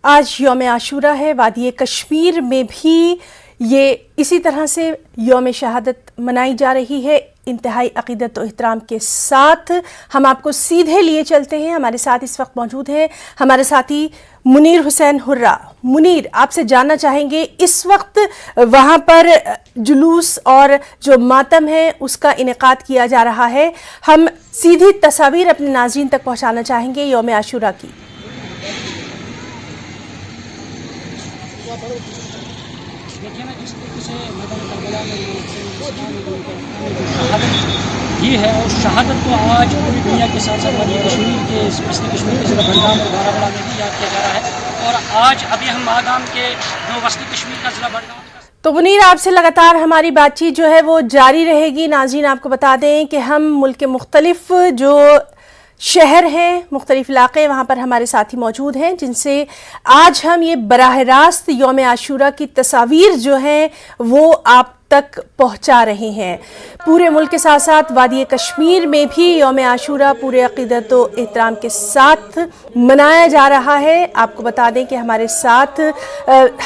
آج یوم عاشورہ ہے۔ وادی کشمیر میں بھی یہ اسی طرح سے یوم شہادت منائی جا رہی ہے، انتہائی عقیدت و احترام کے ساتھ۔ ہم آپ کو سیدھے لیے چلتے ہیں، ہمارے ساتھ اس وقت موجود ہیں ہمارے ساتھی منیر حسین حرہ۔ منیر، آپ سے جاننا چاہیں گے اس وقت وہاں پر جلوس اور جو ماتم ہے اس کا انعقاد کیا جا رہا ہے، ہم سیدھی تصاویر اپنے ناظرین تک پہنچانا چاہیں گے یوم عاشورہ کی۔ یہ ہے اور شہادت کو آج پوری دنیا کے ساتھ ساتھ وادی کشمیر کے وسطی کشمیر کے ضلع بڈگام اور بارہمولہ میں بھی یاد کیا جا رہا ہے، اور آج ابھی ہم ماگام کے جو وسطی کشمیر کا ضلع بڈگام۔ تو منیر، آپ سے لگاتار ہماری بات چیت جو ہے وہ جاری رہے گی۔ ناظرین آپ کو بتا دیں کہ ہم ملک کے مختلف جو شہر ہیں، مختلف علاقے، وہاں پر ہمارے ساتھی موجود ہیں جن سے آج ہم یہ براہ راست یوم عاشورہ کی تصاویر جو ہیں وہ آپ تک پہنچا رہے ہیں۔ پورے ملک کے ساتھ ساتھ وادی کشمیر میں بھی یوم عاشورہ پورے عقیدت و احترام کے ساتھ منایا جا رہا ہے۔ آپ کو بتا دیں کہ ہمارے ساتھ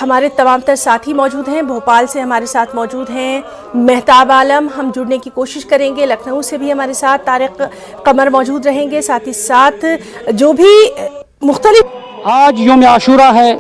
ہمارے تمام تر ساتھی موجود ہیں۔ بھوپال سے ہمارے ساتھ موجود ہیں مہتاب عالم، ہم جڑنے کی کوشش کریں گے۔ لکھنؤ سے بھی ہمارے ساتھ طارق قمر موجود رہیں گے، ساتھ ہی ساتھ جو بھی مختلف آج یوم عاشورہ ہے۔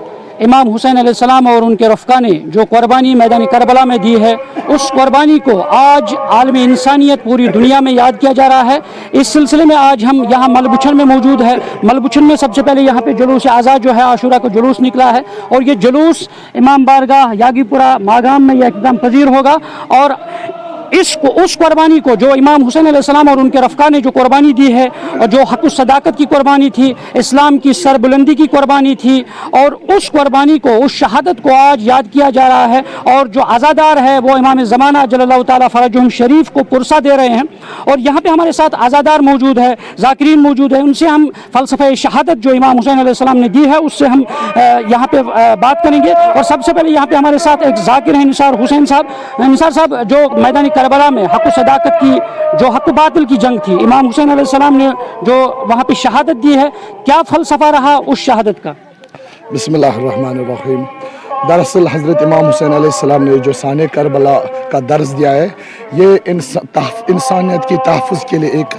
امام حسین علیہ السلام اور ان کے رفقا نے جو قربانی میدان کربلا میں دی ہے، اس قربانی کو آج عالم انسانیت پوری دنیا میں یاد کیا جا رہا ہے۔ اس سلسلے میں آج ہم یہاں ملبچھن میں موجود ہے۔ ملبچھن میں سب سے پہلے یہاں پہ جلوس آزاد جو ہے عاشورہ کا جلوس نکلا ہے، اور یہ جلوس امام بارگاہ یاگی پورہ ماگام میں یہ اقدام پذیر ہوگا، اور اس قربانی کو جو امام حسین علیہ السلام اور ان کے رفقا نے جو قربانی دی ہے، اور جو حق الصداقت کی قربانی تھی، اسلام کی سربلندی کی قربانی تھی، اور اس قربانی کو، اس شہادت کو آج یاد کیا جا رہا ہے۔ اور جو عزادار ہے وہ امام زمانہ جل اللہ تعالیٰ فرجہم شریف کو پرسہ دے رہے ہیں، اور یہاں پہ ہمارے ساتھ عزادار موجود ہے، ذاکرین موجود ہے۔ ان سے ہم فلسفہ شہادت جو امام حسین علیہ السلام نے دی ہے اس سے ہم یہاں پہ بات کریں گے۔ اور سب سے پہلے یہاں پہ ہمارے ساتھ ایک ذاکر ہیں، نثار حسین صاحب۔ نثار صاحب، جو میدان کربلا میں حق و صداقت کی، جو حق و باطل کی جنگ تھی، امام حسین علیہ السلام نے جو وہاں پہ شہادت دی ہے، کیا فلسفہ رہا اس شہادت کا؟ بسم اللہ الرحمن الرحیم۔ دراصل حضرت امام حسین علیہ السلام نے جو سانِ کربلا کا درس دیا ہے، یہ انسانیت کی تحفظ کے لیے ایک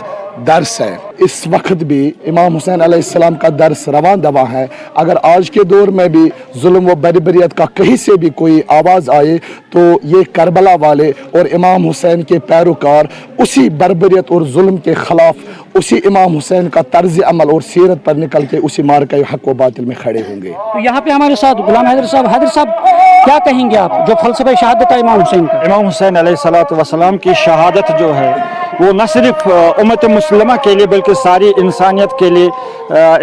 درس ہے۔ اس وقت بھی امام حسین علیہ السلام کا درس رواں دواں ہے۔ اگر آج کے دور میں بھی ظلم و بربریت کا کہیں سے بھی کوئی آواز آئے تو یہ کربلا والے اور امام حسین کے پیروکار اسی بربریت اور ظلم کے خلاف اسی امام حسین کا طرز عمل اور سیرت پر نکل کے اسی مارکہ حق و باطل میں کھڑے ہوں گے۔ تو یہاں پہ ہمارے ساتھ غلام حیدر صاحب۔ حیدر صاحب، کیا کہیں گے آپ جو فلسفہ شہادت ہے امام حسین کا؟ امام حسین علیہ السلام کی شہادت جو ہے وہ نہ صرف امت مسلمہ کے لیے بلکہ ساری انسانیت کے لیے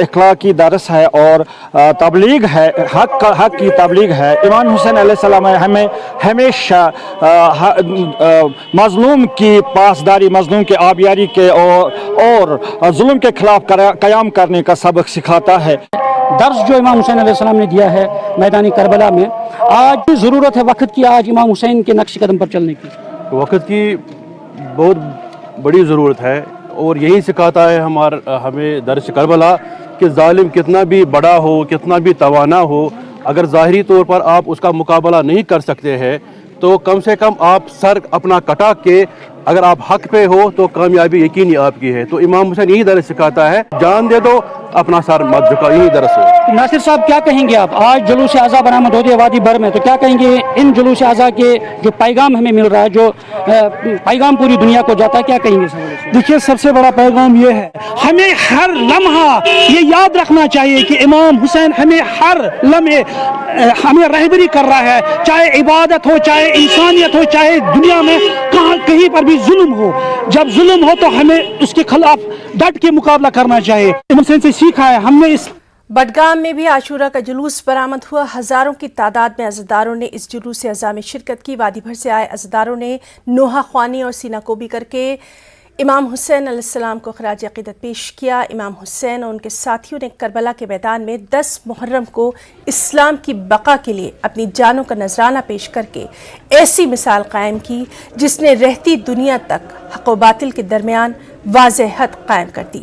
اخلاقی درس ہے اور تبلیغ ہے، حق کی تبلیغ ہے۔ امام حسین علیہ السلام ہمیں ہمیشہ مظلوم کی پاسداری، مظلوم کی آبیاری کے اور ظلم کے خلاف قیام کرنے کا سبق سکھاتا ہے۔ درس جو امام حسین علیہ السلام نے دیا ہے میدان کربلا میں، آج ضرورت ہے وقت کی آج امام حسین کے نقش قدم پر چلنے کی؟ وقت کی بہت بڑی ضرورت ہے، اور یہی سکھاتا ہے ہمیں درس کربلا کہ ظالم کتنا بھی بڑا ہو، کتنا بھی توانا ہو، اگر ظاہری طور پر آپ اس کا مقابلہ نہیں کر سکتے ہیں تو کم سے کم آپ سر اپنا کٹا کے اگر آپ حق پہ ہو تو کامیابی یقینی آپ کی ہے۔ تو امام حسین یہی درس سکھاتا ہے، جان دے دو اپنا سر مت جھکاؤ، یہی درس ہے۔ ناصر صاحب، کیا کہیں گے آپ؟ آج جلوس اعضاء برآمد ہوتے ہیں وادی بھر میں، تو کیا کہیں گے ان جلوس اعضاء کے جو پیغام ہمیں مل رہا ہے، جو پیغام پوری دنیا کو جاتا ہے، کیا کہیں گے؟ دیکھیے، سب سے بڑا پیغام یہ ہے، ہمیں ہر لمحہ یہ یاد رکھنا چاہیے کہ امام حسین ہمیں ہر لمحے ہمیں رہبری کر رہا ہے، چاہے عبادت ہو، چاہے انسانیت ہو، چاہے دنیا میں کہیں پر بھی ظلم ہو۔ جب ظلم ہو تو ہمیں اس کے خلاف ڈٹ کے مقابلہ کرنا چاہیے۔ امام حسین سے سیکھا ہے ہم نے۔ اس بڈگام میں بھی عاشورہ کا جلوس برآمد ہوا۔ ہزاروں کی تعداد میں عزاداروں نے اس جلوس اعضاء میں شرکت کی۔ وادی بھر سے آئے عزاداروں نے نوحہ خوانی اور سینہ کوبی کر کے امام حسین علیہ السلام کو خراج عقیدت پیش کیا۔ امام حسین اور ان کے ساتھیوں نے کربلا کے میدان میں 10 محرم کو اسلام کی بقا کے لیے اپنی جانوں کا نذرانہ پیش کر کے ایسی مثال قائم کی جس نے رہتی دنیا تک حق و باطل کے درمیان واضح حد قائم کر دی۔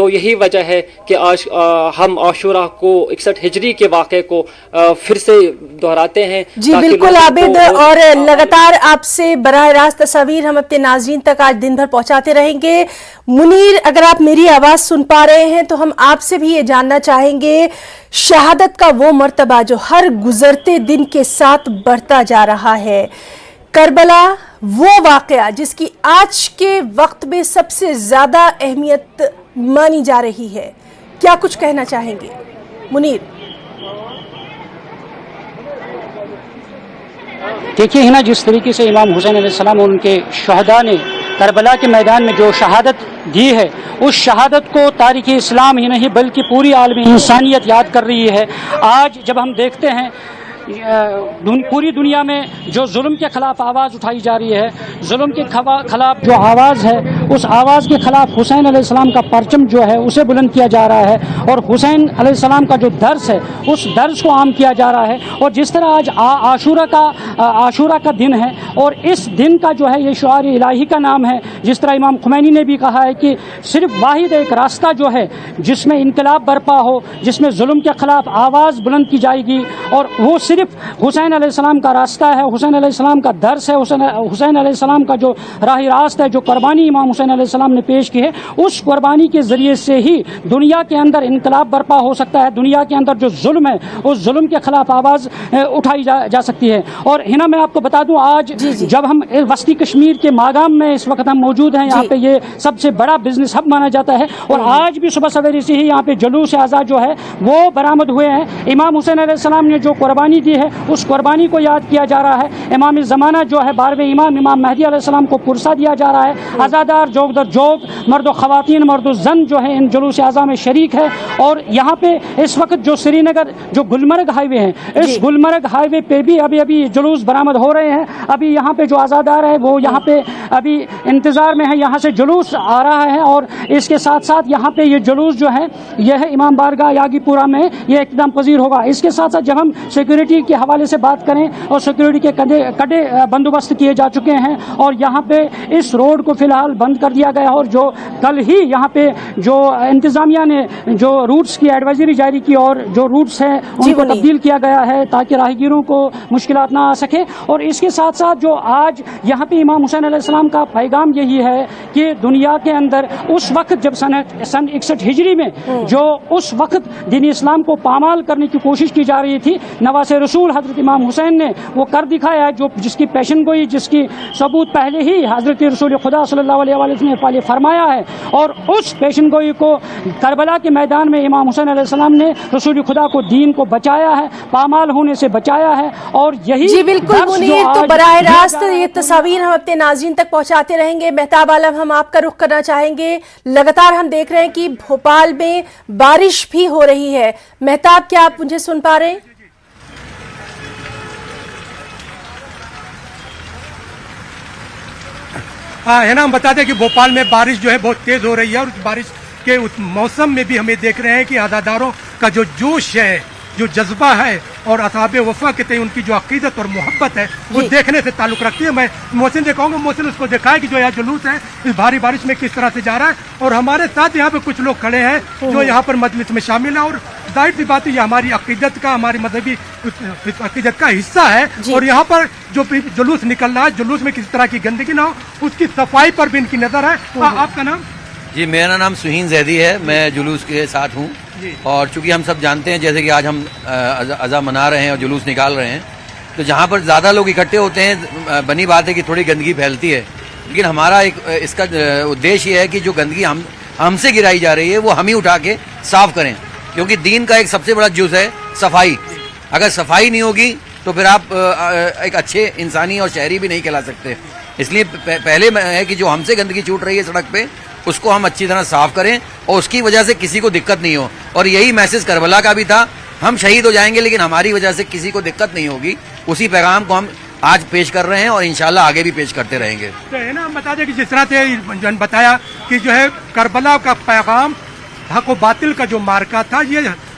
تو یہی وجہ ہے کہ آج ہم عاشورہ کو 61 ہجری کے واقعے کو پھر سے دہراتے ہیں. جی بالکل عابد, اور لگاتار آپ سے براہ راست تصاویر ہم اپنے ناظرین تک آج دن بھر پہنچاتے رہیں گے. منیر, اگر آپ میری آواز سن پا رہے ہیں تو ہم آپ سے بھی یہ جاننا چاہیں گے, شہادت کا وہ مرتبہ جو ہر گزرتے دن کے ساتھ بڑھتا جا رہا ہے, کربلا وہ واقعہ جس کی آج کے وقت میں سب سے زیادہ اہمیت مانی جا رہی ہے, کیا کچھ کہنا چاہیں گے منیر؟ دیکھیے ہنا, جس طریقے سے امام حسین علیہ السلام اور ان کے شہداء نے کربلا کے میدان میں جو شہادت دی ہے, اس شہادت کو تاریخ اسلام ہی نہیں بلکہ پوری عالمی انسانیت یاد کر رہی ہے. آج جب ہم دیکھتے ہیں پوری دنیا میں جو ظلم کے خلاف آواز اٹھائی جا رہی ہے, ظلم کے خلاف جو آواز ہے, اس آواز کے خلاف حسین علیہ السلام کا پرچم جو ہے اسے بلند کیا جا رہا ہے, اور حسین علیہ السلام کا جو درس ہے اس درس کو عام کیا جا رہا ہے. اور جس طرح آج عاشورہ کا دن ہے, اور اس دن کا جو ہے یہ شعار الہی کا نام ہے, جس طرح امام خمینی نے بھی کہا ہے کہ صرف واحد ایک راستہ جو ہے جس میں انقلاب برپا ہو, جس میں ظلم کے خلاف آواز بلند کی جائے گی, اور وہ صرف حسین علیہ السلام کا راستہ ہے, حسین علیہ السلام کا درس ہے, حسین علیہ السلام کا جو راہ راست ہے, جو قربانی امام حسین علیہ السلام نے پیش کی ہے, اس قربانی کے ذریعے سے ہی دنیا کے اندر انقلاب برپا ہو سکتا ہے. دنیا کے اندر جو ظلم ہے اس ظلم کے خلاف آواز اٹھائی جا سکتی ہے. اور ہنا میں آپ کو بتا دوں, آج جب ہم وسطی کشمیر کے ماگام میں اس وقت ہم موجود ہیں, یہاں پہ یہ سب سے بڑا بزنس ہب مانا جاتا ہے, اور آج بھی صبح سویرے سے ہی یہاں پہ جلوس اعزاز جو ہے وہ برآمد ہوئے ہیں. امام حسین علیہ السلام نے جو قربانی دی ہے اس قربانی کو یاد کیا جا رہا ہے. امام زمانہ جو ہے 12ویں امام مہدی علیہ السلام کو پرسہ دیا جا رہا ہے. عزادار جوگ در جوگ, مرد و خواتین, مرد و زن جو ہے ان جلوس اعزاز میں شریک ہے. اور یہاں پہ اس وقت جو سری نگر جو گلمرگ ہائی وے ہے, اس گلمرگ ہائی وے پہ بھی ابھی جلوس برآمد ہو رہے ہیں. ابھی یہاں پہ جو عزادار ہے وہ یہاں پہ ابھی انتظار میں ہے, یہاں سے جلوس آ رہا ہے. اور اس کے ساتھ ساتھ یہاں پہ یہ جلوس جو ہے یہ ہے امام بارگاہ یاگی پورہ میں یہ اقدام پذیر ہوگا. اس کے ساتھ ساتھ جب ہم سیکورٹی کے حوالے سے بات کریں, اور سیکورٹی کے کڑے بندوبست کیے جا چکے ہیں, اور یہاں پہ اس روڈ کو فی الحال بند کر دیا گیا. اور جو کل ہی یہاں پہ جو انتظامیہ نے جو روٹس کی ایڈوائزری جاری کی, اور جو روٹس ہیں ان کو تبدیل کیا گیا ہے تاکہ راہگیروں کو مشکلات نہ آ سکے. اور اس کے ساتھ ساتھ جو آج یہاں پہ امام حسین علیہ السلام کا پیغام یہی ہے کہ دنیا کے اندر اس وقت جب سن 61 ہجری میں جو اس وقت دین اسلام کو پامال کرنے کی کوشش کی جا رہی تھی, نواز رسول حضرت امام حسین نے وہ کر دکھایا ہے, جو جس کی پیشن گوئی, جس کی ثبوت پہلے ہی حضرت رسول خدا صلی اللہ علیہ وسلم نے فرمایا ہے. اور اس پیشن گوئی کو کربلا کے میدان میں امام حسین علیہ السلام نے رسول خدا کو دین کو بچایا ہے, پامال ہونے سے بچایا ہے. اور یہی جی بالکل منیر, تو براہ راست یہ تصاویر ہم اپنے ناظرین تک پہنچاتے رہیں گے. مہتاب عالم, ہم آپ کا رخ کرنا چاہیں گے. لگاتار ہم دیکھ رہے ہیں کہ بھوپال میں بارش بھی ہو رہی ہے. مہتاب, کیا آپ مجھے سن پا رہے ہیں؟ ہے نا, ہم بتا دیں کہ بھوپال میں بارش جو ہے بہت تیز ہو رہی ہے, اور اس بارش کے اس موسم میں بھی ہمیں دیکھ رہے ہیں کہ عزاداروں کا جو جوش ہے, جو جذبہ ہے, اور اصحاب وفا کے تئیں ان کی جو عقیدت اور محبت ہے وہ دیکھنے سے تعلق رکھتی ہے. میں محسن سے کہوں گا, محسن اس کو دکھائے کہ جو یہاں جلوس ہے اس بھاری بارش میں کس طرح سے جا رہا ہے. اور ہمارے ساتھ یہاں پہ کچھ لوگ کھڑے ہیں جو یہاں پر مجلس میں شامل ہیں, اور ظاہر سی بات ہے یہ ہماری عقیدت کا, ہماری مذہبی عقیدت کا حصہ ہے. اور یہاں پر جو جلوس نکل رہا ہے, جلوس میں کسی طرح کی گندگی نہ ہو, اس کی صفائی پر بھی ان کی نظر ہے. آپ کا نام؟ جی, میرا نام سہین زیدی ہے, میں جلوس کے ساتھ ہوں. اور چونکہ ہم سب جانتے ہیں جیسے کہ آج ہم عزا منا رہے ہیں اور جلوس نکال رہے ہیں, تو جہاں پر زیادہ لوگ اکٹھے ہوتے ہیں بنی بات ہے کہ تھوڑی گندگی پھیلتی ہے. لیکن ہمارا ایک اس کا ادیش یہ ہے کہ جو گندگی ہم سے گرائی جا رہی ہے وہ ہم ہی اٹھا کے صاف کریں, کیونکہ دین کا ایک سب سے بڑا جز ہے صفائی. اگر صفائی نہیں ہوگی تو پھر آپ ایک اچھے انسانی اور شہری بھی نہیں کہلا سکتے. اس لیے پہلے ہے کہ جو ہم سے گندگی چھوٹ رہی ہے سڑک پہ اس کو ہم اچھی طرح صاف کریں, اور اس کی وجہ سے کسی کو دقت نہیں ہو. اور یہی میسج کربلا کا بھی تھا, ہم شہید ہو جائیں گے لیکن ہماری وجہ سے کسی کو دقت نہیں ہوگی. اسی پیغام کو ہم آج پیش کر رہے ہیں اور انشاءاللہ آگے بھی پیش کرتے رہیں گے. تو ہے نا, ہم بتا دیں کہ جس طرح سے بتایا کہ جو ہے کربلا کا پیغام, حق و باطل کا جو مارکا تھا, یہ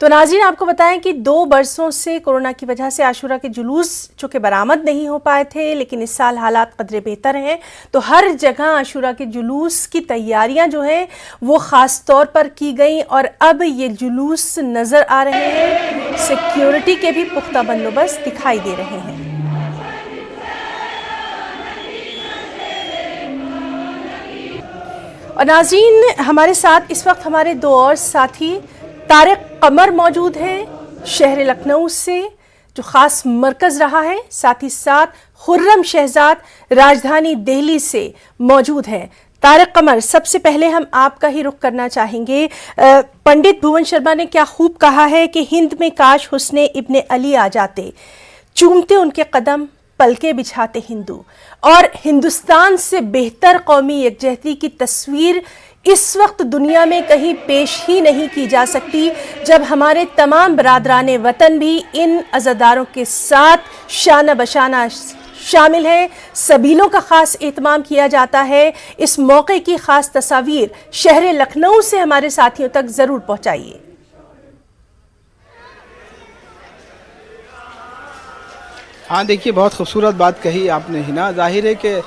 تو ناظرین آپ کو بتائیں کہ 2 برسوں سے کورونا کی وجہ سے عاشورہ کے جلوس چونکہ برآمد نہیں ہو پائے تھے، لیکن اس سال حالات قدرے بہتر ہیں، تو ہر جگہ عاشورہ کے جلوس کی تیاریاں جو ہیں وہ خاص طور پر کی گئیں، اور اب یہ جلوس نظر آ رہے ہیں، سیکیورٹی کے بھی پختہ بندوبست دکھائی دے رہے ہیں۔ اور ناظرین ہمارے ساتھ اس وقت ہمارے 2 اور ساتھی طارق قمر موجود ہیں شہر لکھنؤ سے، جو خاص مرکز رہا ہے، ساتھ ہی ساتھ خرم شہزاد راجدھانی دہلی سے موجود ہیں۔ طارق قمر، سب سے پہلے ہم آپ کا ہی رخ کرنا چاہیں گے۔ پنڈت بھون شرما نے کیا خوب کہا ہے کہ ہند میں کاش حسن ابن علی آ جاتے، چومتے ان کے قدم پلکے بچھاتے ہندو، اور ہندوستان سے بہتر قومی یکجہتی کی تصویر اس وقت دنیا میں کہیں پیش ہی نہیں کی جا سکتی، جب ہمارے تمام برادران وطن بھی ان عزاداروں کے ساتھ شانہ بشانہ شامل ہیں۔ سبیلوں کا خاص اہتمام کیا جاتا ہے۔ اس موقع کی خاص تصاویر شہر لکھنؤ سے ہمارے ساتھیوں تک ضرور پہنچائیے۔ ہاں دیکھیے، بہت خوبصورت بات کہی آپ نے ہنا۔ ظاہر ہے کہ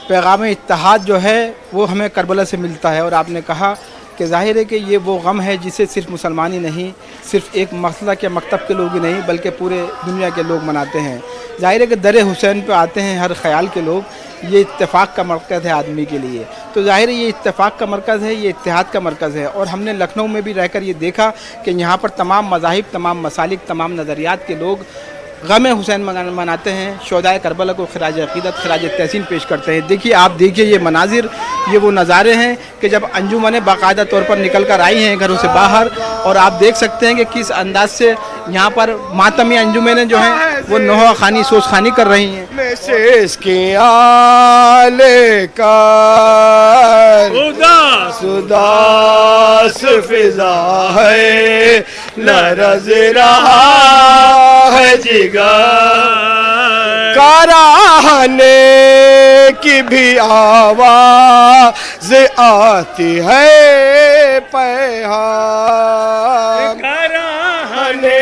پیغام اتحاد جو ہے وہ ہمیں کربلا سے ملتا ہے، اور آپ نے کہا کہ ظاہر ہے کہ یہ وہ غم ہے جسے صرف مسلمان ہی نہیں، صرف ایک مسلک یا مکتب کے لوگ ہی نہیں بلکہ پورے دنیا کے لوگ مناتے ہیں۔ ظاہر ہے کہ در حسین پہ آتے ہیں ہر خیال کے لوگ، یہ اتفاق کا مرکز ہے آدمی کے لیے، تو ظاہر ہے یہ اتفاق کا مرکز ہے، یہ اتحاد کا مرکز ہے۔ اور ہم نے لکھنؤ میں بھی رہ کر یہ دیکھا کہ یہاں پر تمام مذاہب، تمام مسالک، تمام نظریات کے لوگ غم حسین مناتے ہیں، شہدائے کربلا کو خراج عقیدت، خراج تحسین پیش کرتے ہیں۔ دیکھیے، آپ دیکھیے یہ مناظر، یہ وہ نظارے ہیں کہ جب انجمنیں باقاعدہ طور پر نکل کر آئی ہیں گھروں سے باہر، اور آپ دیکھ سکتے ہیں کہ کس انداز سے یہاں پر ماتمی انجمنیں جو ہیں وہ نوحہ خوانی، سوز خوانی کر رہی ہیں۔ اداس فضا ہے، لرز رہا ہے جگر، کراہنے کی بھی آواز آتی ہے پیغام، کراہنے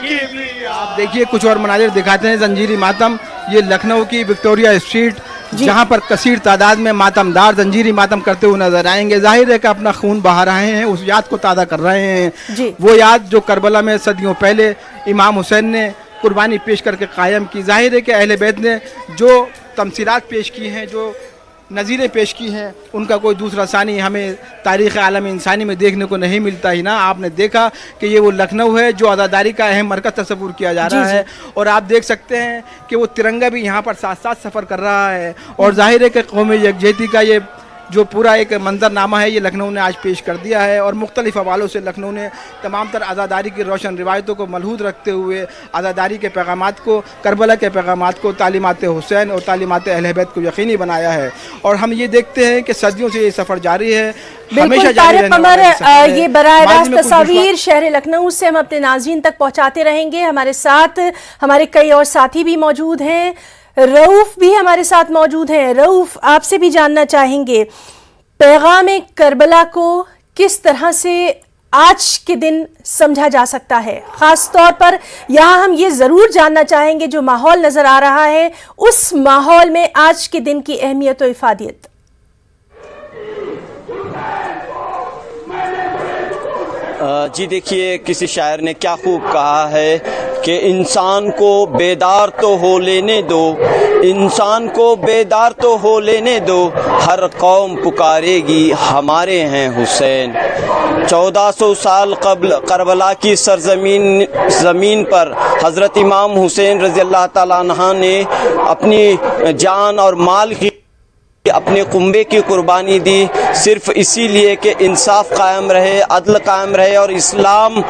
کی بھی۔ آپ دیکھیے کچھ اور مناظر دکھاتے ہیں۔ زنجیری ماتم، یہ لکھنؤ کی وکٹوریہ اسٹریٹ، جہاں پر کثیر تعداد میں ماتم دار زنجیری ماتم کرتے ہوئے نظر آئیں گے۔ ظاہر ہے کہ اپنا خون بہا رہے ہیں، اس یاد کو تازہ کر رہے ہیں، وہ یاد جو کربلا میں صدیوں پہلے امام حسین نے قربانی پیش کر کے قائم کی۔ ظاہر ہے کہ اہل بیت نے جو تمثیلات پیش کی ہیں، جو نظیریں پیش کی ہیں، ان کا کوئی دوسرا ثانی ہمیں تاریخ عالم انسانی میں دیکھنے کو نہیں ملتا ہی نا۔ آپ نے دیکھا کہ یہ وہ لکھنؤ ہے جو عزاداری کا اہم مرکز تصور کیا جا رہا ہے، اور آپ دیکھ سکتے ہیں کہ وہ ترنگا بھی یہاں پر ساتھ ساتھ سفر کر رہا ہے، اور ظاہر ہے کہ قومی یکجہتی کا یہ جو پورا ایک منظرنامہ ہے یہ لکھنؤ نے آج پیش کر دیا ہے، اور مختلف حوالوں سے لکھنؤ نے تمام تر عزاداری کی روشن روایتوں کو ملحوظ رکھتے ہوئے عزاداری کے پیغامات کو، کربلا کے پیغامات کو، تعلیمات حسین اور تعلیمات اہل بیت کو یقینی بنایا ہے، اور ہم یہ دیکھتے ہیں کہ صدیوں سے یہ سفر جاری ہے، بالکل طارق قمر، یہ براہ راست تصاویر شہر لکھنؤ سے ہم اپنے ناظرین تک پہنچاتے رہیں گے۔ ہمارے ساتھ ہمارے کئی اور ساتھی بھی موجود ہیں، رؤف بھی ہمارے ساتھ موجود ہیں۔ رؤف، آپ سے بھی جاننا چاہیں گے پیغام کربلا کو کس طرح سے آج کے دن سمجھا جا سکتا ہے، خاص طور پر یہاں ہم یہ ضرور جاننا چاہیں گے جو ماحول نظر آ رہا ہے اس ماحول میں آج کے دن کی اہمیت و افادیت۔ جی دیکھیے، کسی شاعر نے کیا خوب کہا ہے کہ انسان کو بیدار تو ہو لینے دو، انسان کو بیدار تو ہو لینے دو، ہر قوم پکارے گی ہمارے ہیں حسین۔ 1400 سال قبل کربلا کی زمین پر حضرت امام حسین رضی اللہ تعالیٰ عنہ نے اپنی جان اور مال کی، اپنے کنبے کی قربانی دی، صرف اسی لیے کہ انصاف قائم رہے، عدل قائم رہے اور اسلام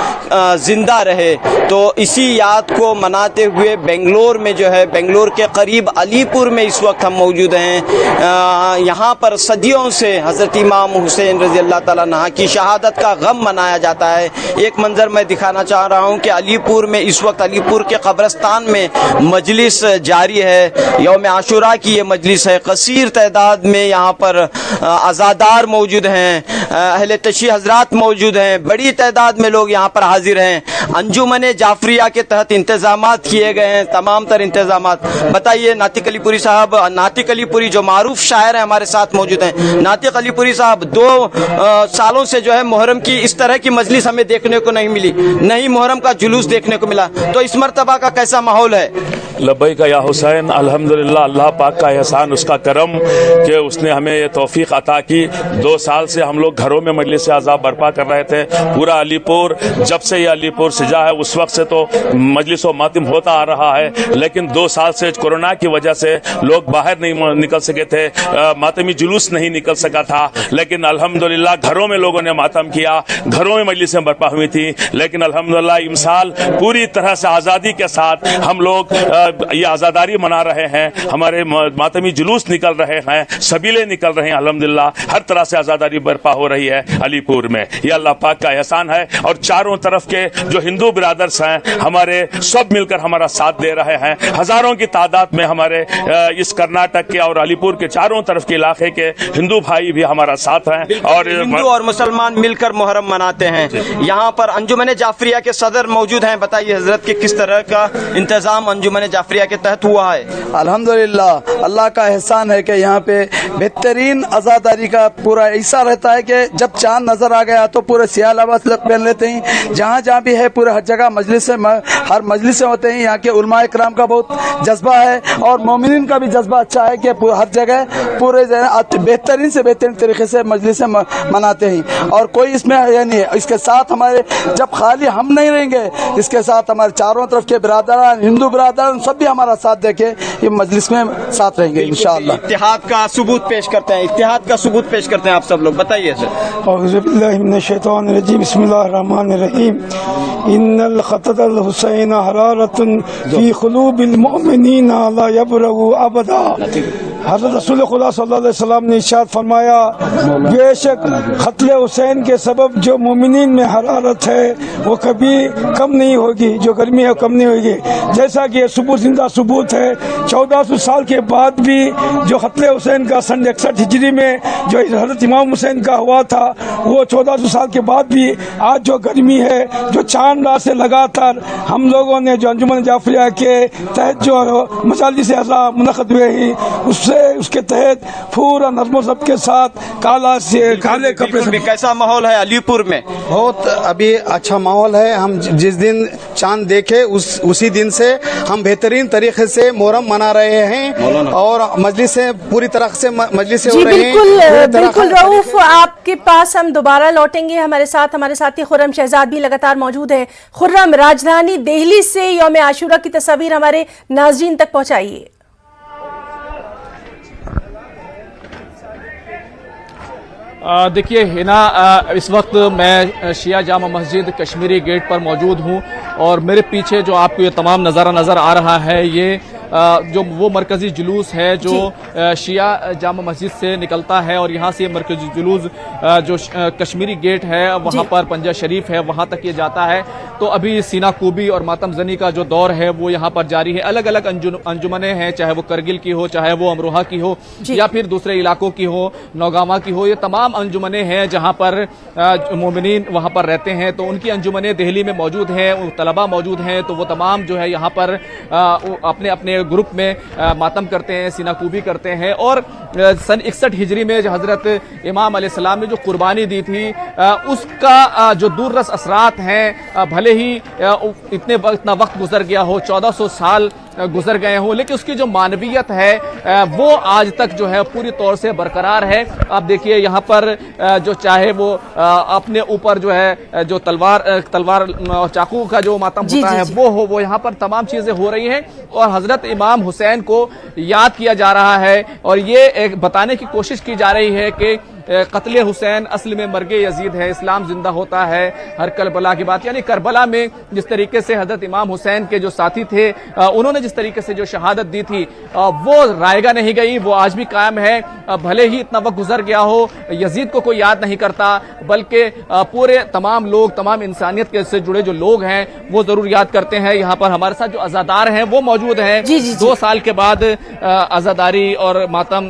زندہ رہے۔ تو اسی یاد کو مناتے ہوئے بنگلور میں جو ہے، بنگلور کے قریب علی پور میں اس وقت ہم موجود ہیں۔ یہاں پر صدیوں سے حضرت امام حسین رضی اللہ تعالیٰ عنہ کی شہادت کا غم منایا جاتا ہے۔ ایک منظر میں دکھانا چاہ رہا ہوں کہ علی پور میں اس وقت علی پور کے قبرستان میں مجلس جاری ہے، یوم عاشوراء کی یہ مجلس ہے۔ کثیر تعداد میں یہاں پر عزادار موجود ہیں، اہل تشیع حضرات موجود ہیں، بڑی تعداد میں لوگ یہاں پر حاضر ہیں۔ انجمن جعفریہ کے تحت انتظامات کیے گئے ہیں، تمام تر انتظامات۔ بتائیے ناطق علی پوری صاحب، ناطق علی پوری جو معروف شاعر ہیں ہمارے ساتھ موجود ہیں۔ ناطق علی پوری صاحب، 2 سالوں سے جو ہے محرم کی اس طرح کی مجلس ہمیں دیکھنے کو نہیں ملی، نہیں محرم کا جلوس دیکھنے کو ملا، تو اس مرتبہ کا کیسا ماحول ہے؟ لبیک یا حسین، الحمدللہ، اللہ پاک کا احسان، اس کا کرم کہ اس نے ہمیں یہ توفیق عطا کی۔ 2 سال سے ہم لوگ گھروں میں مجلس اعضاء برپا کر رہے تھے۔ پورا علی پور، جب سے یہ علی پور سجا ہے اس وقت سے تو مجلس و ماتم ہوتا آ رہا ہے، لیکن 2 سال سے کورونا کی وجہ سے لوگ باہر نہیں نکل سکے تھے، ماتمی جلوس نہیں نکل سکا تھا، لیکن الحمدللہ گھروں میں لوگوں نے ماتم کیا، گھروں میں مجلسیں برپا ہوئی تھی۔ لیکن الحمدللہ امسال پوری طرح سے آزادی کے ساتھ ہم لوگ یہ آزاداری منا رہے ہیں، ہمارے ماتمی جلوس نکل رہے ہیں، سبیلے نکل رہے ہیں، الحمدللہ ہر طرح سے آزاداری برپا ہو رہی ہے علی پور میں۔ یہ اللہ پاک کا احسان ہے، اور چاروں طرف کے جو ہندو برادرز ہیں ہمارے، سب مل کر ہمارا ساتھ دے رہے ہیں۔ ہزاروں کی تعداد میں ہمارے اس کرناٹک کے اور علی پور کے چاروں طرف کے علاقے کے ہندو بھائی بھی ہمارا ساتھ ہیں، اور ہندو اور مسلمان مل کر محرم مناتے ہیں۔ یہاں پر انجمن جعفریہ کے صدر موجود ہیں، بتائیے حضرت کہ کس طرح کا انتظام انجمن جعفریہ کے تحت ہوا ہے؟ الحمدللہ اللہ کا احسان ہے کہ یہاں پہ بہترین عزاداری کا پورا ایسا رہتا ہے کہ جب چاند نظر آ گیا تو پورے سیاہ لباس پہن لیتے ہیں، جہاں بھی ہے پورے ہر جگہ مجلس سے ہر مجلس سے ہوتے ہیں۔ یہاں کے علماء کرام کا بہت جذبہ ہے، اور مومنین کا بھی جذبہ اچھا ہے کہ ہر جگہ پورے بہترین سے بہترین طریقے سے مجلس مناتے ہیں، اور کوئی اس میں یعنی اس کے ساتھ ہمارے جب خالی ہم نہیں رہیں گے، اس کے ساتھ ہمارے چاروں طرف کے برادران، ہندو برادران سب بھی ہمارا ساتھ دے کے یہ مجلس میں ساتھ رہیں گے انشاءاللہ۔ اتحاد کا ثبوت پیش کرتے ہیں، اتحاد کا ثبوت پیش کرتے ہیں آپ سب لوگ، بتائیے سر۔ اعوذ باللہ من الشیطان الرجیم، بسم اللہ الرحمن الرحیم۔ ان الخطۃ الحسین حرارۃ فی قلوب المؤمنین لا یبرؤ ابدا۔ حضرت رسول خدا صلی اللہ علیہ وسلم نے ارشاد فرمایا، بے شک قتل حسین کے سبب جو مومنین میں حرارت ہے وہ کبھی کم نہیں ہوگی، جو گرمی ہے کم نہیں ہوگی۔ جیسا کہ یہ ثبوت زندہ ثبوت ہے، 1400 سال کے بعد بھی جو قتل حسین کا سن 61 ہجری میں جو حضرت امام حسین کا ہوا تھا، وہ 1400 سال کے بعد بھی آج جو گرمی ہے، جو چاند رات سے لگاتار ہم لوگوں نے جو انجمن جعفریہ کے تحت جو مجالس اعضاء منعقد ہوئے ہیں، اس کے تحت پورا نظم و ضبط کے ساتھ کالے کپڑے۔ کیسا ماحول ہے علی پور میں؟ بہت ابھی اچھا ماحول ہے۔ ہم جس دن چاند دیکھے اسی دن سے ہم بہترین طریقے سے محرم منا رہے ہیں، اور مجلس سے پوری طرح سے مجلس ہو رہے ہیں۔ بالکل رؤوف، آپ کے پاس ہم دوبارہ لوٹیں گے۔ ہمارے ساتھی خرم شہزاد بھی لگاتار موجود ہیں۔ خرم، راجدھانی دہلی سے یوم عاشورہ کی تصاویر ہمارے ناظرین تک پہنچائیے۔ دیکھیے ہنا، اس وقت میں شیعہ جامع مسجد کشمیری گیٹ پر موجود ہوں، اور میرے پیچھے جو آپ کو یہ تمام نظارہ نظر آ رہا ہے، یہ جو وہ مرکزی جلوس ہے جو شیعہ جامع مسجد سے نکلتا ہے، اور یہاں سے مرکزی جلوس جو کشمیری گیٹ ہے وہاں پر پنجہ شریف ہے وہاں تک یہ جاتا ہے۔ تو ابھی سینہ کوبی اور ماتم زنی کا جو دور ہے وہ یہاں پر جاری ہے۔ الگ الگ انجمنیں ہیں، چاہے وہ کرگل کی ہو، چاہے وہ امروہہ کی ہو، یا پھر دوسرے علاقوں کی ہو، نوگاما کی ہو، یہ تمام انجمنیں ہیں جہاں پر مومنین وہاں پر رہتے ہیں۔ تو ان کی انجمنیں دہلی میں موجود ہیں، طلباء موجود ہیں، تو وہ تمام جو ہے یہاں پر اپنے اپنے گروپ میں ماتم کرتے ہیں، سینہ کوبی کرتے ہیں۔ اور سن 61 ہجری میں جو حضرت امام علیہ السلام نے جو قربانی دی تھی، اس کا جو دور رس اثرات ہیں، بھلے ہی اتنا وقت گزر گیا ہو، 1400 سال گزر گئے ہوں، لیکن اس کی جو معنویت ہے وہ آج تک جو ہے پوری طور سے برقرار ہے۔ آپ دیکھیے یہاں پر جو چاہے وہ اپنے اوپر جو ہے جو تلوار چاقو کا جو ماتم ہوتا ہے وہ یہاں پر تمام چیزیں ہو رہی ہیں، اور حضرت امام حسین کو یاد کیا جا رہا ہے، اور یہ ایک بتانے کی کوشش کی جا رہی ہے کہ قتل حسین اصل میں مرگ یزید ہے، اسلام زندہ ہوتا ہے ہر کربلا کی بات۔ یعنی کربلا میں جس طریقے سے حضرت امام حسین کے جو ساتھی تھے، انہوں نے جس طریقے سے جو شہادت دی تھی، وہ رائگاں نہیں گئی، وہ آج بھی قائم ہے۔ بھلے ہی اتنا وقت گزر گیا ہو، یزید کو کوئی یاد نہیں کرتا، بلکہ پورے تمام لوگ، تمام انسانیت سے جڑے جو لوگ ہیں وہ ضرور یاد کرتے ہیں۔ یہاں پر ہمارے ساتھ جو عزادار ہیں وہ موجود ہیں۔ 2 سال کے بعد عزاداری اور ماتم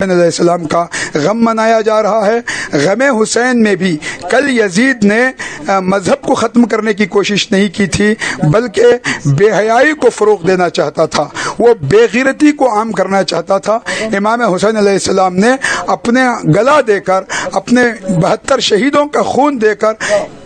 علیہ السلام کا غم منایا جا رہا ہے. غم حسین میں بھی کل یزید نے مذہب کو ختم کرنے کی کوشش نہیں کی تھی بلکہ بے حیائی کو فروغ دینا چاہتا تھا, وہ بے غیرتی کو عام کرنا چاہتا تھا. امام حسین علیہ السلام نے اپنے گلا دے کر, اپنے 72 شہیدوں کا خون دے کر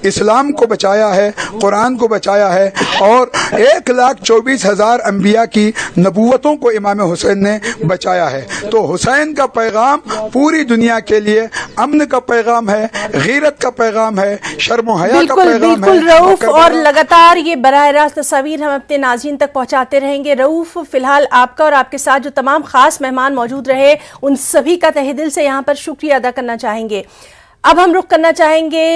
اسلام کو بچایا ہے, قرآن کو بچایا ہے, اور 1,24,000 انبیاء کی نبوتوں کو امام حسین نے بچایا ہے. تو حسین کا پیغام پوری دنیا کے لیے امن کا پیغام ہے, غیرت کا پیغام ہے, شرم و حیا کا پیغام ہے. بالکل رؤوف, اور لگاتار یہ براہ راست تصاویر ہم اپنے ناظرین تک پہنچاتے رہیں گے. رؤوف, فی الحال آپ کا اور آپ کے ساتھ جو تمام خاص مہمان موجود رہے ان سبھی کا تہہ دل سے یہاں پر شکریہ ادا کرنا چاہیں گے. اب ہم رخ کرنا چاہیں گے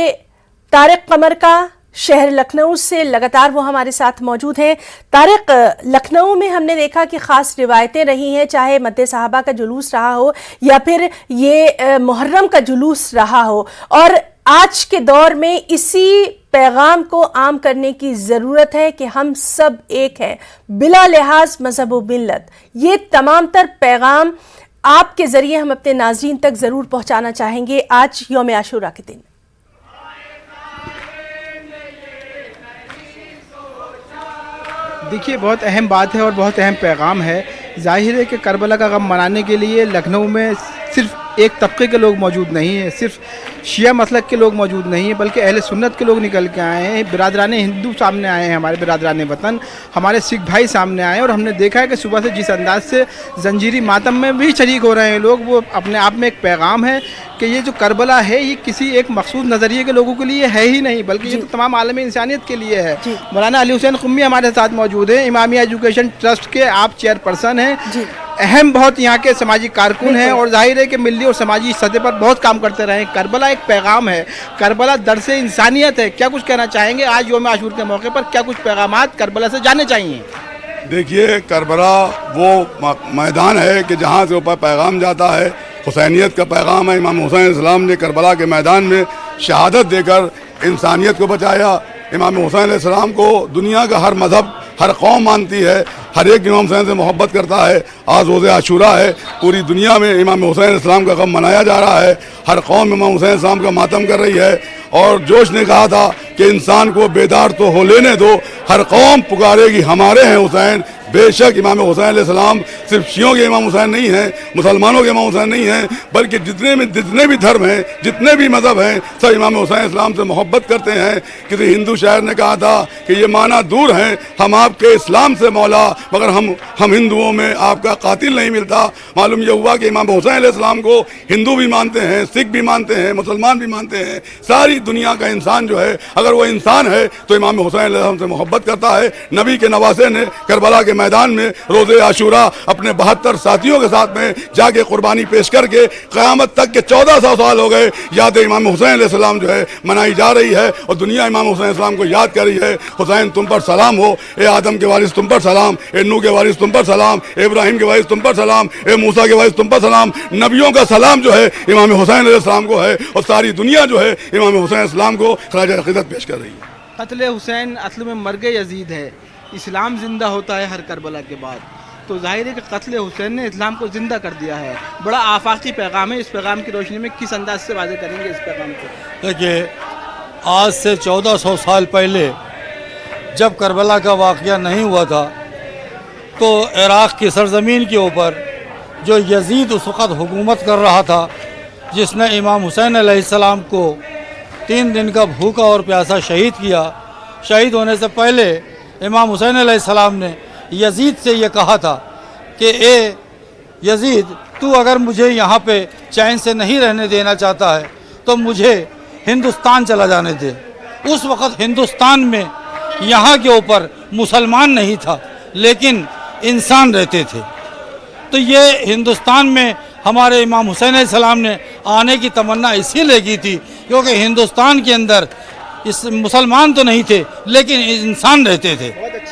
طارق قمر کا, شہر لکھنؤ سے. لگاتار وہ ہمارے ساتھ موجود ہیں. طارق, لکھنؤ میں ہم نے دیکھا کہ خاص روایتیں رہی ہیں, چاہے مد صحابہ کا جلوس رہا ہو یا پھر یہ محرم کا جلوس رہا ہو, اور آج کے دور میں اسی پیغام کو عام کرنے کی ضرورت ہے کہ ہم سب ایک ہیں بلا لحاظ مذہب و ملت. یہ تمام تر پیغام آپ کے ذریعے ہم اپنے ناظرین تک ضرور پہنچانا چاہیں گے آج یوم عاشوراء کے دن. دیکھیے, بہت اہم بات ہے اور بہت اہم پیغام ہے. ظاہر ہے کہ کربلا کا غم منانے کے لیے لکھنؤ میں صرف ایک طبقے کے لوگ موجود نہیں ہیں, صرف شیعہ مسلک کے لوگ موجود نہیں ہیں, بلکہ اہل سنت کے لوگ نکل کے آئے ہیں. برادران ہندو سامنے آئے ہیں, ہمارے برادران وطن, ہمارے سکھ بھائی سامنے آئے ہیں, اور ہم نے دیکھا ہے کہ صبح سے جس انداز سے زنجیری ماتم میں بھی شریک ہو رہے ہیں لوگ, وہ اپنے آپ میں ایک پیغام ہے کہ یہ جو کربلا ہے یہ کسی ایک مخصوص نظریے کے لوگوں کے لیے ہے ہی نہیں, بلکہ یہ تو تمام عالم انسانیت کے لیے ہے. مولانا علی حسین قمی ہمارے ساتھ موجود ہیں, امامیہ ایجوکیشن ٹرسٹ کے آپ چیئرپرسن ہیں, اہم بہت یہاں کے سماجی کارکن ہیں, اور ظاہر ہے کہ ملی اور سماجی سطح پر بہت کام کرتے رہے. کربلا ایک پیغام ہے, کربلا درس انسانیت ہے. کیا کچھ کہنا چاہیں گے آج یوم عاشور کے موقع پر, کیا کچھ پیغامات کربلا سے جانے چاہیے؟ دیکھیے, کربلا وہ میدان ہے کہ جہاں سے اوپر پیغام جاتا ہے, حسینیت کا پیغام ہے. امام حسین علیہ السلام نے کربلا کے میدان میں شہادت دے کر انسانیت کو بچایا. امام حسین علیہ السلام کو دنیا کا ہر مذہب, ہر قوم مانتی ہے, ہر ایک امام حسین سے محبت کرتا ہے. آج روز عاشوراء ہے, پوری دنیا میں امام حسین علیہ السلام کا غم منایا جا رہا ہے. ہر قوم امام حسین علیہ السلام کا ماتم کر رہی ہے, اور جوش نے کہا تھا کہ انسان کو بیدار تو ہو لینے دو, ہر قوم پکارے گی ہمارے ہیں حسین. بے شک امام حسین علیہ السلام صرف شیعوں کے امام حسین نہیں ہیں, مسلمانوں کے امام حسین نہیں ہیں, بلکہ جتنے بھی دھرم ہیں, جتنے بھی مذہب ہیں, سب امام حسین علیہ السلام سے محبت کرتے ہیں. کسی ہندو شاعر نے کہا تھا کہ یہ معنی دور ہیں ہم آپ کے اسلام سے مولا, مگر ہم ہندوؤں میں آپ کا قاتل نہیں ملتا. معلوم یہ ہوا کہ امام حسین علیہ السلام کو ہندو بھی مانتے ہیں, سکھ بھی مانتے ہیں, مسلمان بھی مانتے ہیں. ساری دنیا کا انسان جو ہے, اگر وہ انسان ہے تو امام حسین علیہ السلام سے محبت کرتا ہے. نبی کے نواسے نے کربلا کے میدان میں روز عاشوراء اپنے 72 ساتھیوں کے ساتھ میں جا کے قربانی پیش کر کے قیامت تک کے 1400 سال ہو گئے یاد امام حسین علیہ السلام جو ہے منائی جا رہی ہے, اور دنیا امام حسین علیہ السلام کو یاد کر رہی ہے. حسین تم پر سلام ہو, اے آدم کے وارث تم پر سلام, اے نوح کے وارث تم پر سلام, اے ابراہیم کے وارث تم پر سلام, اے موسیٰ کے وارث تم پر سلام. نبیوں کا سلام جو ہے امام حسین علیہ السلام کو ہے, اور ساری دنیا جو ہے امام حسین علیہ السلام کو خراج عقیدت پیش کر رہی ہے. قتل حسین اصل میں مرگ یزید ہے, اسلام زندہ ہوتا ہے ہر کربلا کے بعد. تو ظاہر ہے کہ قتل حسین نے اسلام کو زندہ کر دیا ہے. بڑا آفاقی پیغام ہے. اس پیغام کی روشنی میں کس انداز سے واضح کریں گے اس پیغام کو؟ دیکھیے, آج سے 1400 سال پہلے جب کربلا کا واقعہ نہیں ہوا تھا تو عراق کی سرزمین کے اوپر جو یزید اس وقت حکومت کر رہا تھا, جس نے امام حسین علیہ السلام کو 3 دن کا بھوکا اور پیاسا شہید کیا. شہید ہونے سے پہلے امام حسین علیہ السلام نے یزید سے یہ کہا تھا کہ اے یزید, تو اگر مجھے یہاں پہ چین سے نہیں رہنے دینا چاہتا ہے تو مجھے ہندوستان چلا جانے دے. اس وقت ہندوستان میں یہاں کے اوپر مسلمان نہیں تھا لیکن انسان رہتے تھے. تو یہ ہندوستان میں ہمارے امام حسین علیہ السلام نے آنے کی تمنا اسی لیے کی تھی کیونکہ ہندوستان کے اندر اس مسلمان تو نہیں تھے لیکن انسان رہتے تھے.